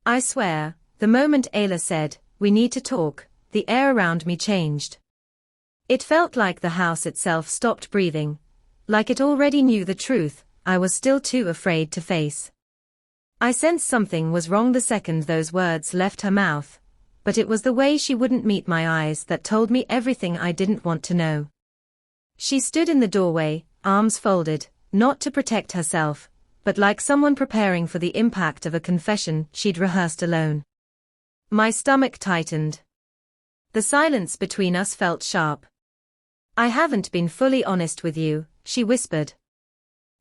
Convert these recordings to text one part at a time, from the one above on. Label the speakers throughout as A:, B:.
A: I swear, the moment Ayla said, "We need to talk," the air around me changed. It felt like the house itself stopped breathing, like it already knew the truth I was still too afraid to face. I sensed something was wrong the second those words left her mouth, but it was the way she wouldn't meet my eyes that told me everything I didn't want to know. She stood in the doorway, arms folded, not to protect herself, but like someone preparing for the impact of a confession she'd rehearsed alone. My stomach tightened. The silence between us felt sharp. "I haven't been fully honest with you," she whispered.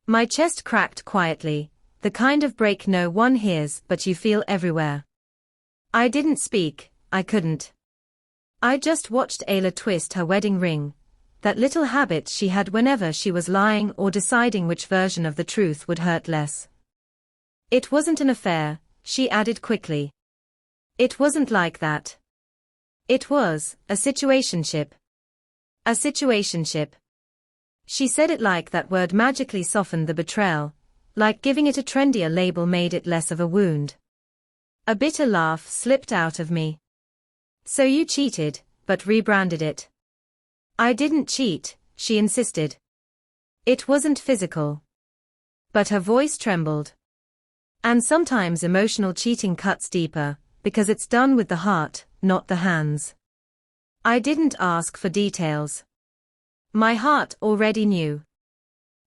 A: My chest cracked quietly, the kind of break no one hears but you feel everywhere. I didn't speak, I couldn't. I just watched Ayla twist her wedding ring, that little habit she had whenever she was lying or deciding which version of the truth would hurt less. "It wasn't an affair," she added quickly. "It wasn't like that. It was a situationship. A situationship." She said it like that word magically softened the betrayal, like giving it a trendier label made it less of a wound. A bitter laugh slipped out of me. "So you cheated, but rebranded it." "I didn't cheat," she insisted. "It wasn't physical." But her voice trembled. "And sometimes emotional cheating cuts deeper, because it's done with the heart, not the hands." I didn't ask for details. My heart already knew.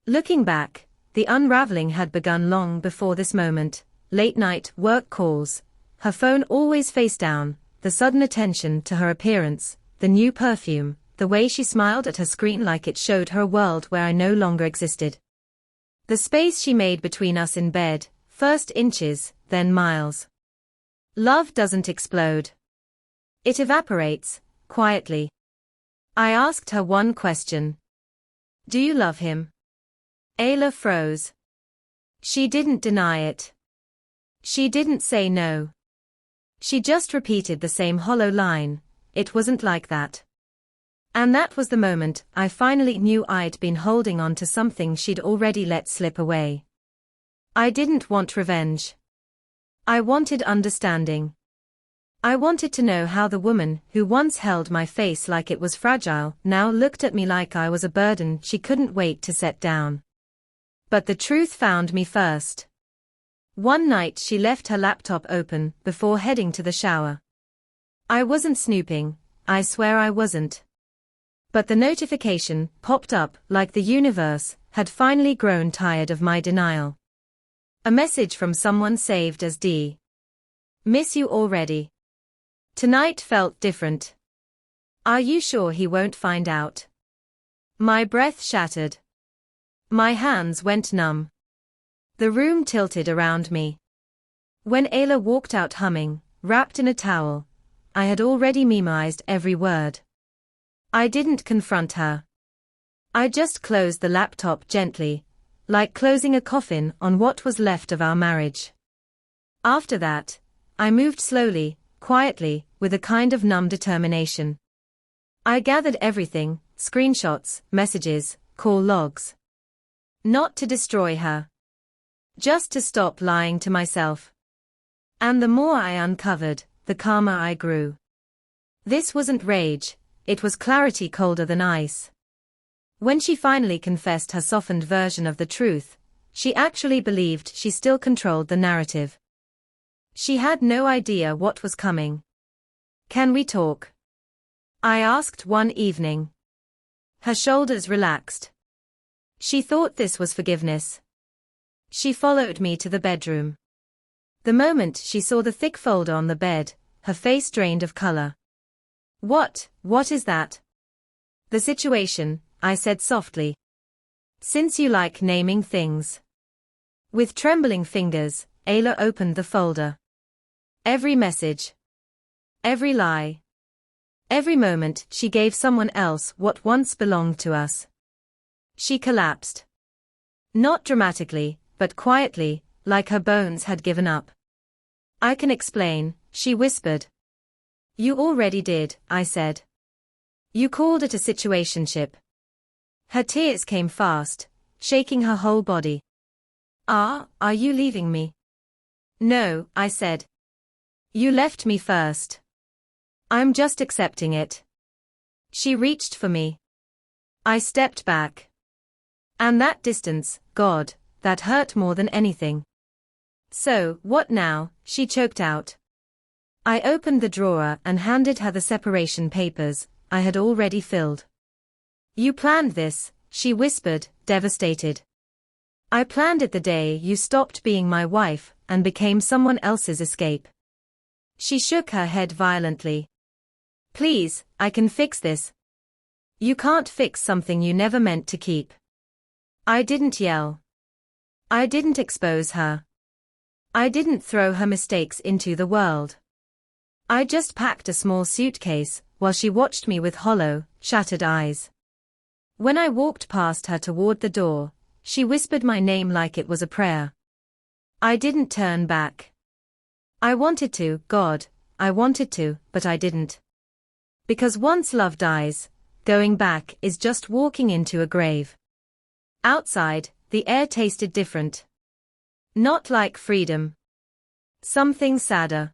A: Looking back, the unraveling had begun long before this moment. Late night work calls, her phone always face down, the sudden attention to her appearance, the new perfume, the way she smiled at her screen like it showed her a world where I no longer existed. The space she made between us in bed, first inches, then miles. Love doesn't explode. It evaporates, quietly. I asked her one question. "Do you love him?" Ayla froze. She didn't deny it. She didn't say no. She just repeated the same hollow line, "It wasn't like that." And that was the moment I finally knew I'd been holding on to something she'd already let slip away. I didn't want revenge. I wanted understanding. I wanted to know how the woman who once held my face like it was fragile now looked at me like I was a burden she couldn't wait to set down. But the truth found me first. One night she left her laptop open before heading to the shower. I wasn't snooping, I swear I wasn't. But the notification popped up like the universe had finally grown tired of my denial. A message from someone saved as D. "Miss you already. Tonight felt different. Are you sure he won't find out?" My breath shattered. My hands went numb. The room tilted around me. When Ayla walked out humming, wrapped in a towel, I had already memorized every word. I didn't confront her. I just closed the laptop gently, like closing a coffin on what was left of our marriage. After that, I moved slowly, quietly, with a kind of numb determination. I gathered everything, screenshots, messages, call logs. Not to destroy her. Just to stop lying to myself. And the more I uncovered, the calmer I grew. This wasn't rage, it was clarity colder than ice. When she finally confessed her softened version of the truth, she actually believed she still controlled the narrative. She had no idea what was coming. "Can we talk?" I asked one evening. Her shoulders relaxed. She thought this was forgiveness. She followed me to the bedroom. The moment she saw the thick folder on the bed, her face drained of color. What is that?" "The situation," I said softly. "Since you like naming things." With trembling fingers, Ayla opened the folder. Every message. Every lie. Every moment she gave someone else what once belonged to us. She collapsed. Not dramatically, but quietly, like her bones had given up. "I can explain," she whispered. "You already did," I said. "You called it a situationship." Her tears came fast, shaking her whole body. Are you leaving me?" "No," I said. You left me first. I'm just accepting it. She reached for me. I stepped back. And that distance, God, that hurt more than anything. So, what now? She choked out. I opened the drawer and handed her the separation papers I had already filled. You planned this, she whispered, devastated. I planned it the day you stopped being my wife and became someone else's escape. She shook her head violently. Please, I can fix this. You can't fix something you never meant to keep. I didn't yell. I didn't expose her. I didn't throw her mistakes into the world. I just packed a small suitcase while she watched me with hollow, shattered eyes. When I walked past her toward the door, she whispered my name like it was a prayer. I didn't turn back. I wanted to, God, I wanted to, but I didn't. Because once love dies, going back is just walking into a grave. Outside, the air tasted different. Not like freedom. Something sadder.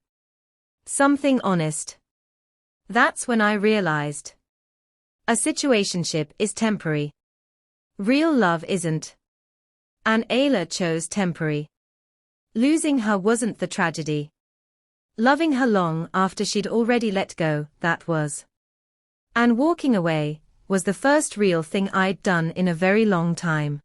A: Something honest. That's when I realized. A situationship is temporary. Real love isn't. And Ayla chose temporary. Losing her wasn't the tragedy. Loving her long after she'd already let go, that was. And walking away was the first real thing I'd done in a very long time.